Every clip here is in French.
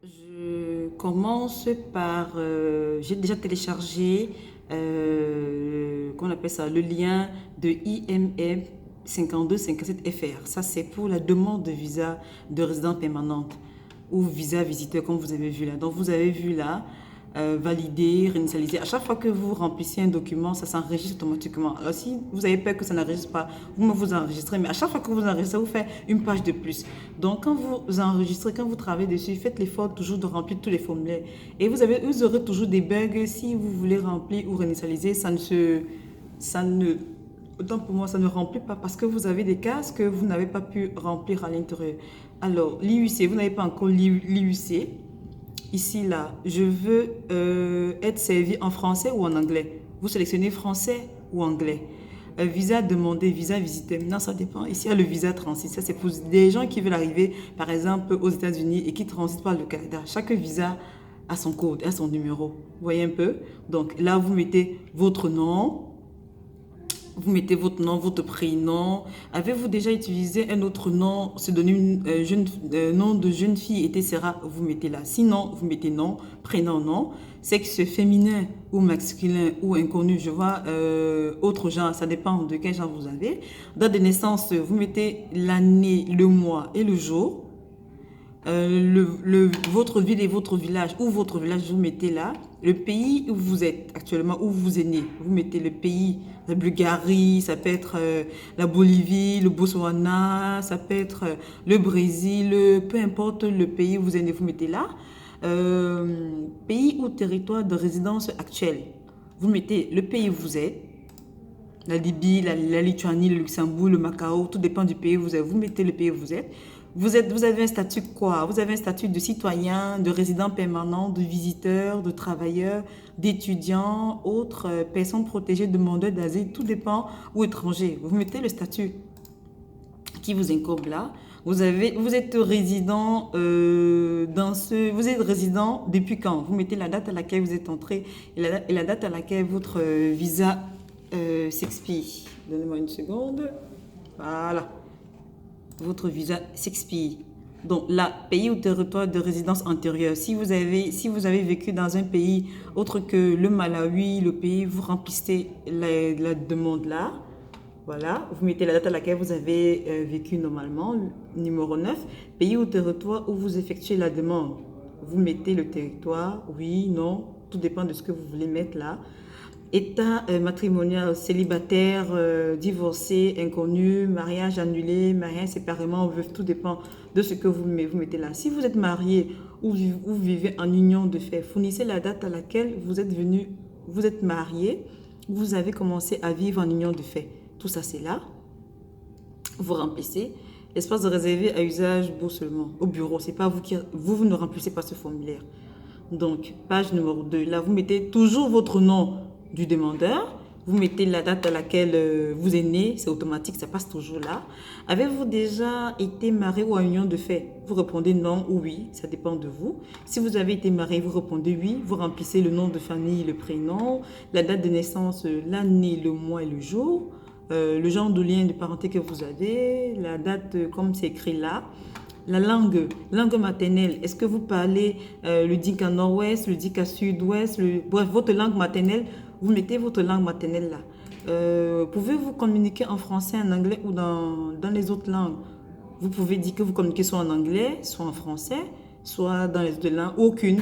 Je commence par, j'ai déjà téléchargé, qu'on appelle ça, le lien de IMM 5257 FR. Ça, c'est pour la demande de visa de résidence permanente ou visa visiteur, comme vous avez vu là. Donc, vous avez vu là, valider, réinitialiser. À chaque fois que vous remplissez un document, ça s'enregistre automatiquement. Alors, si vous avez peur que ça n'enregistre pas, vous enregistrez. Mais à chaque fois que vous enregistrez, vous faites une page de plus. Donc, quand vous enregistrez, quand vous travaillez dessus, faites l'effort toujours de remplir tous les formulaires. Et vous aurez toujours des bugs si vous voulez remplir ou réinitialiser. Ça ne, autant pour moi, ça ne remplit pas parce que vous avez des cases que vous n'avez pas pu remplir à l'intérieur. Alors, l'IUC, vous n'avez pas encore l'IUC. Ici, là, je veux être servi en français ou en anglais. Vous sélectionnez français ou anglais. Visa demandé, visa visité. Maintenant, ça dépend. Ici, il y a le visa transit. Ça, c'est pour des gens qui veulent arriver, par exemple, aux États-Unis et qui transitent par le Canada. Chaque visa a son code, a son numéro. Vous voyez un peu? Donc, là, vous mettez votre nom. Vous mettez votre nom, votre prénom. Avez-vous déjà utilisé un autre nom, pseudonyme, nom de jeune fille, etc. Vous mettez là. Sinon, vous mettez nom, prénom, nom. Sexe féminin ou masculin ou inconnu, je vois autre genre, ça dépend de quel genre vous avez. Date de naissance, vous mettez l'année, le mois et le jour. Votre ville et votre village, ou votre village, vous mettez là. Le pays où vous êtes actuellement, où vous êtes né, vous mettez le pays, la Bulgarie, ça peut être la Bolivie, le Botswana, ça peut être le Brésil, peu importe le pays où vous êtes né, vous mettez là. Pays ou territoire de résidence actuelle, vous mettez le pays où vous êtes, la Libye, la Lituanie, le Luxembourg, le Macao, tout dépend du pays où vous êtes. Vous mettez le pays où vous êtes. Vous avez un statut quoi? Vous avez un statut de citoyen, de résident permanent, de visiteur, de travailleur, d'étudiant, autre personne protégée, demandeur d'asile, tout dépend, ou étranger. Vous mettez le statut qui vous incombe là. Vous êtes résident vous êtes résident depuis quand? Vous mettez la date à laquelle vous êtes entré et la date à laquelle votre visa s'expire. Donnez-moi une seconde. Voilà. Votre visa s'expire. Donc là, pays ou territoire de résidence antérieure. Si vous avez vécu dans un pays autre que le Malawi, le pays, vous remplissez la demande là. Voilà, vous mettez la date à laquelle vous avez vécu normalement, numéro 9. Pays ou territoire où vous effectuez la demande. Vous mettez le territoire, oui, non, tout dépend de ce que vous voulez mettre là. État matrimonial, célibataire, divorcé, inconnu, mariage annulé, mariage séparément, veuf, tout dépend de ce que vous mettez là. Si vous êtes marié ou vous vivez en union de fait, fournissez la date à laquelle vous êtes marié, vous avez commencé à vivre en union de fait. Tout ça, c'est là. Vous remplissez. L'espace réservé à usage beau seulement, au bureau. C'est pas vous ne remplissez pas ce formulaire. Donc, page numéro 2. Là, vous mettez toujours votre nom du demandeur. Vous mettez la date à laquelle vous êtes né. C'est automatique, ça passe toujours là. Avez-vous déjà été marié ou en union de fait? Vous répondez non ou oui, ça dépend de vous. Si vous avez été marié, vous répondez oui. Vous remplissez le nom de famille, le prénom, la date de naissance, l'année, le mois et le jour. Le genre de lien de parenté que vous avez, la date comme c'est écrit là, la langue maternelle. Est-ce que vous parlez le Dinka nord-ouest, le Dinka sud-ouest, bref, votre langue maternelle, vous mettez votre langue maternelle là. Pouvez-vous communiquer en français, en anglais ou dans les autres langues? Vous pouvez dire que vous communiquez soit en anglais, soit en français, soit dans les deux langues, aucune.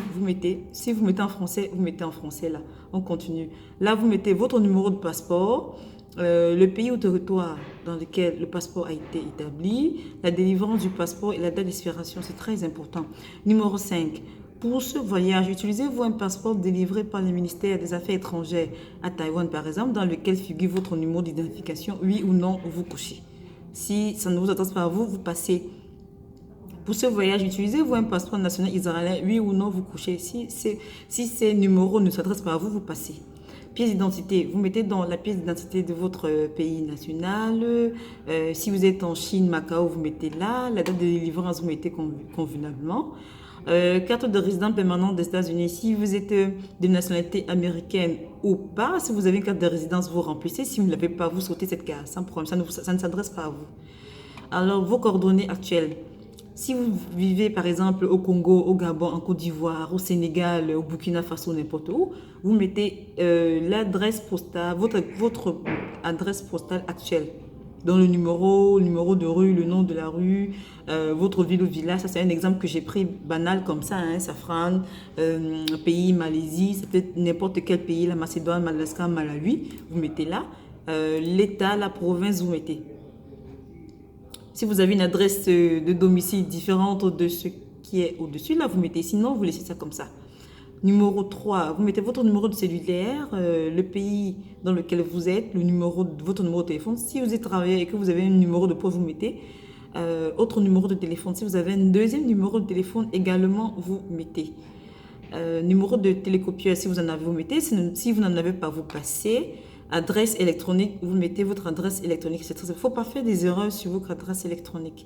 Si vous mettez en français, vous mettez en français là. On continue. Là, vous mettez votre numéro de passeport. Le pays ou territoire dans lequel le passeport a été établi, la délivrance du passeport et la date d'expiration, c'est très important. Numéro 5. Pour ce voyage, utilisez-vous un passeport délivré par le ministère des Affaires étrangères à Taïwan, par exemple, dans lequel figure votre numéro d'identification, oui ou non, vous cochez. Si ça ne vous intéresse pas à vous, vous passez. Pour ce voyage, utilisez-vous un passeport national israélien, oui ou non, vous cochez. Si ces numéros ne s'adressent pas à vous, vous passez. Pièce d'identité, vous mettez dans la pièce d'identité de votre pays national. Si vous êtes en Chine, Macao, vous mettez là. La date de délivrance, vous mettez convenablement. Carte de résident permanent des États-Unis. Si vous êtes de nationalité américaine ou pas, si vous avez une carte de résidence, vous remplissez. Si vous ne l'avez pas, vous sautez cette carte sans problème. Ça ne s'adresse pas à vous. Alors, vos coordonnées actuelles. Si vous vivez par exemple au Congo, au Gabon, en Côte d'Ivoire, au Sénégal, au Burkina Faso, n'importe où, vous mettez l'adresse postale, votre adresse postale actuelle. Dans le numéro de rue, le nom de la rue, votre ville ou village. Ça, c'est un exemple que j'ai pris banal comme ça, hein, Safran, pays Malaisie, ça peut être n'importe quel pays, la Macédoine, Madagascar, Malawi, vous mettez là. L'État, la province, vous mettez. Si vous avez une adresse de domicile différente de ce qui est au-dessus, là, vous mettez. Sinon, vous laissez ça comme ça. Numéro 3, vous mettez votre numéro de cellulaire, le pays dans lequel vous êtes, votre numéro de téléphone. Si vous êtes travailleur et que vous avez un numéro de poste, vous mettez autre numéro de téléphone. Si vous avez un deuxième numéro de téléphone, également, vous mettez. Numéro de télécopieur, si vous en avez, vous mettez. Si vous n'en avez pas, vous passez. Adresse électronique, vous mettez votre adresse électronique. Il ne faut pas faire des erreurs sur votre adresse électronique.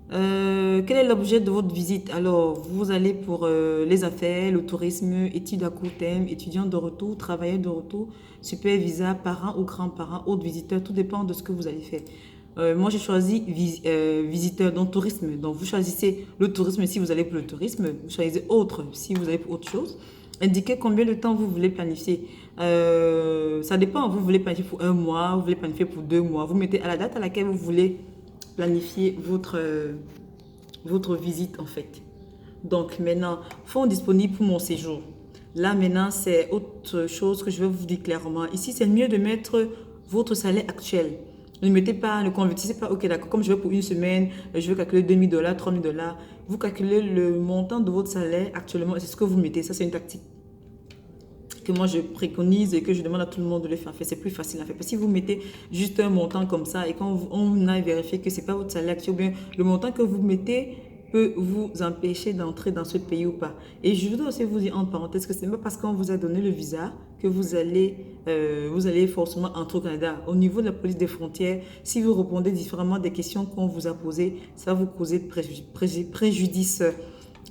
Quel est l'objet de votre visite? Alors, vous allez pour les affaires, le tourisme, études à court terme, étudiants de retour, travailleurs de retour, super visa, parents ou grands-parents, autres visiteurs, tout dépend de ce que vous allez faire. Moi, j'ai choisi visiteur, donc tourisme. Donc, vous choisissez le tourisme si vous allez pour le tourisme, vous choisissez autre si vous allez pour autre chose. Indiquez combien de temps vous voulez planifier. Ça dépend, vous voulez planifier pour 1 mois, vous voulez planifier pour 2 mois. Vous mettez à la date à laquelle vous voulez planifier votre visite en fait. Donc maintenant, fonds disponibles pour mon séjour. Là maintenant, c'est autre chose que je vais vous dire clairement. Ici, c'est mieux de mettre votre salaire actuel. Ne mettez pas, ne convertissez pas, ok d'accord, comme je vais pour une semaine, je vais calculer $2000, $3000. Vous calculez le montant de votre salaire actuellement, c'est ce que vous mettez. Ça, c'est une tactique que moi je préconise et que je demande à tout le monde de le faire. C'est plus facile à faire. Parce que si vous mettez juste un montant comme ça et quand on a vérifié que ce n'est pas votre salaire actuel, ou bien le montant que vous mettez peut vous empêcher d'entrer dans ce pays ou pas. Et je voudrais aussi vous dire en parenthèse que ce n'est pas parce qu'on vous a donné le visa que vous allez forcément entrer au Canada. Au niveau de la police des frontières, si vous répondez différemment des questions qu'on vous a posées, ça va vous causer préjudice.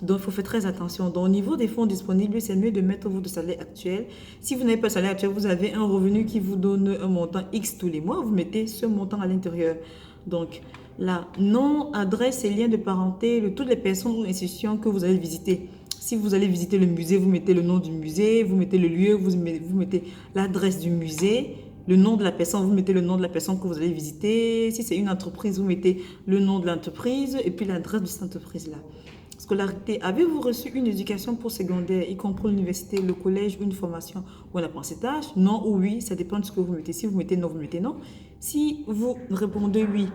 Donc, il faut faire très attention. Donc, au niveau des fonds disponibles, c'est mieux de mettre votre salaire actuel. Si vous n'avez pas de salaire actuel, vous avez un revenu qui vous donne un montant X tous les mois, vous mettez ce montant à l'intérieur. Donc, là, nom, adresse et lien de parenté de toutes les personnes ou institutions que vous allez visiter. Si vous allez visiter le musée, vous mettez le nom du musée, vous mettez le lieu, vous mettez l'adresse du musée, le nom de la personne, vous mettez le nom de la personne que vous allez visiter. Si c'est une entreprise, vous mettez le nom de l'entreprise et puis l'adresse de cette entreprise-là. Scolarité. Avez-vous reçu une éducation postsecondaire, y compris l'université, le collège, une formation ou un apprentissage? Non ou oui, ça dépend de ce que vous mettez. Si vous mettez non, vous mettez non. Si vous répondez oui,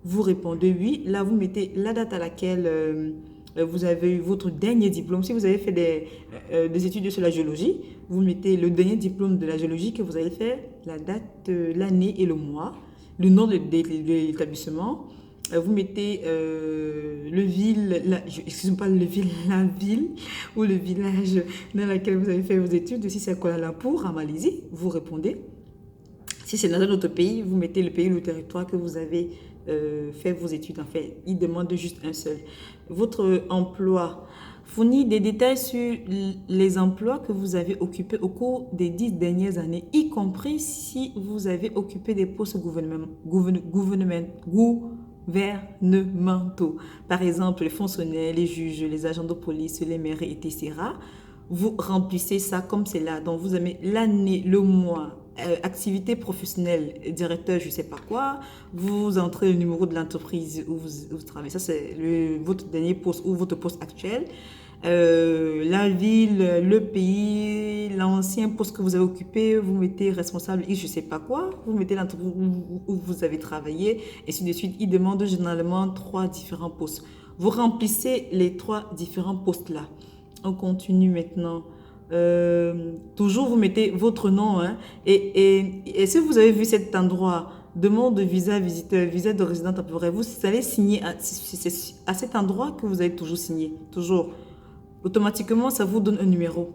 vous répondez oui. Là, vous mettez la date à laquelle vous avez eu votre dernier diplôme. Si vous avez fait des études sur la géologie, vous mettez le dernier diplôme de la géologie que vous avez fait, la date, l'année et le mois, le nom de l'établissement. Vous mettez le ville, excusez-moi pas le ville, la ville ou le village dans lequel vous avez fait vos études. Si c'est à Kuala Lumpur, à Malaisie, vous répondez. Si c'est dans un autre pays, vous mettez le pays ou le territoire que vous avez fait vos études. En fait, il demande juste un seul. Votre emploi. Fournit des détails sur les emplois que vous avez occupés au cours des 10 dernières années, y compris si vous avez occupé des postes gouvernementaux. Par exemple, les fonctionnaires, les juges, les agents de police, les maires, etc. Vous remplissez ça comme c'est là. Donc, vous avez l'année, le mois, activité professionnelle, directeur, je ne sais pas quoi. Vous entrez le numéro de l'entreprise où vous travaillez. Ça, c'est votre dernier poste ou votre poste actuel. La ville, le pays, l'ancien poste que vous avez occupé, vous mettez responsable X, je ne sais pas quoi, vous mettez l'entreprise où vous avez travaillé, et ainsi de suite. Il demande généralement 3 différents postes. Vous remplissez les 3 différents postes-là. On continue maintenant. Toujours, vous mettez votre nom. Hein, et si vous avez vu cet endroit, demande de visa visiteur, visa de résident temporaire, vous allez signer à cet endroit que vous allez toujours signer. Toujours. Automatiquement, ça vous donne un numéro.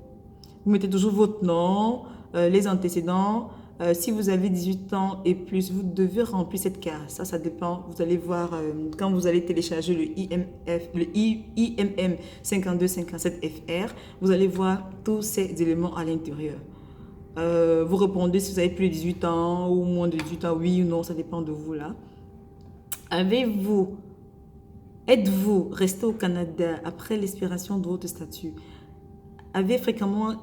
Vous mettez toujours votre nom, les antécédents. Si vous avez 18 ans et plus, vous devez remplir cette case. Ça dépend. Vous allez voir quand vous allez télécharger le IMM 5257FR, vous allez voir tous ces éléments à l'intérieur. Vous répondez si vous avez plus de 18 ans ou moins de 18 ans, oui ou non, ça dépend de vous là. Avez-vous Êtes-vous resté au Canada après l'expiration de votre statut? Avez fréquemment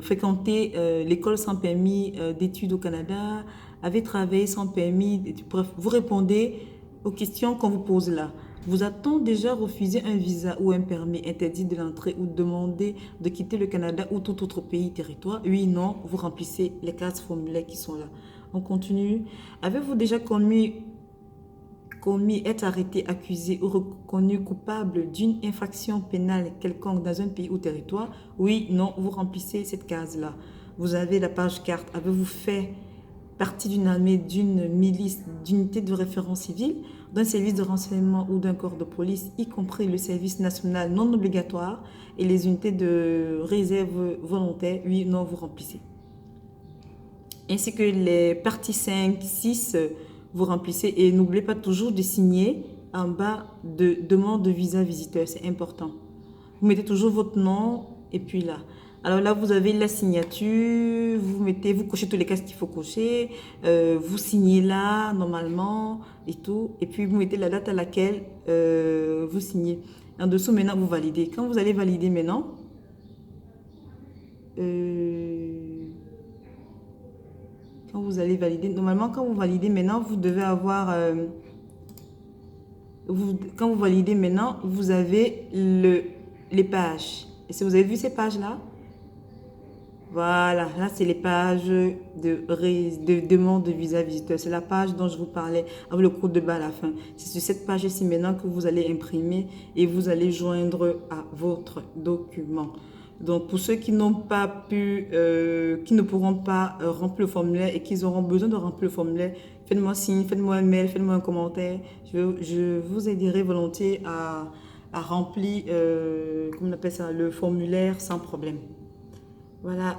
fréquenté l'école sans permis d'études au Canada? Avez travaillé sans permis? Bref, vous répondez aux questions qu'on vous pose là. Vous a-t-on déjà refusé un visa ou un permis interdit de l'entrée ou demandé de quitter le Canada ou tout autre pays, territoire? Oui, non, vous remplissez les cases formulaires qui sont là. On continue. Avez-vous déjà commis, être arrêté, accusé ou reconnu coupable d'une infraction pénale quelconque dans un pays ou territoire? Oui, non, vous remplissez cette case-là. Vous avez la page carte. Avez-vous fait partie d'une armée, d'une milice, d'unité de référence civile, d'un service de renseignement ou d'un corps de police, y compris le service national non obligatoire et les unités de réserve volontaire? Oui, non, vous remplissez. Ainsi que les parties 5, 6, vous remplissez et n'oubliez pas toujours de signer en bas de demande de visa visiteur, c'est important. Vous mettez toujours votre nom et puis là. Alors là, vous avez la signature, vous cochez tous les cases qu'il faut cocher, vous signez là normalement et tout, et puis vous mettez la date à laquelle vous signez. En dessous, maintenant, vous validez. Quand vous allez valider maintenant, euh, quand vous allez valider, normalement, quand vous validez maintenant, vous devez avoir, quand vous validez maintenant, vous avez les pages. Et si vous avez vu ces pages-là, voilà, là c'est les pages de demande de visa visiteur. C'est la page dont je vous parlais avec le code de bas à la fin. C'est sur cette page-ci maintenant que vous allez imprimer et vous allez joindre à votre document. Donc pour ceux qui n'ont pas pu, qui ne pourront pas remplir le formulaire et qui auront besoin de remplir le formulaire, faites-moi signe, faites-moi un mail, faites-moi un commentaire. Je vous aiderai volontiers à remplir, comment on appelle ça, le formulaire sans problème. Voilà.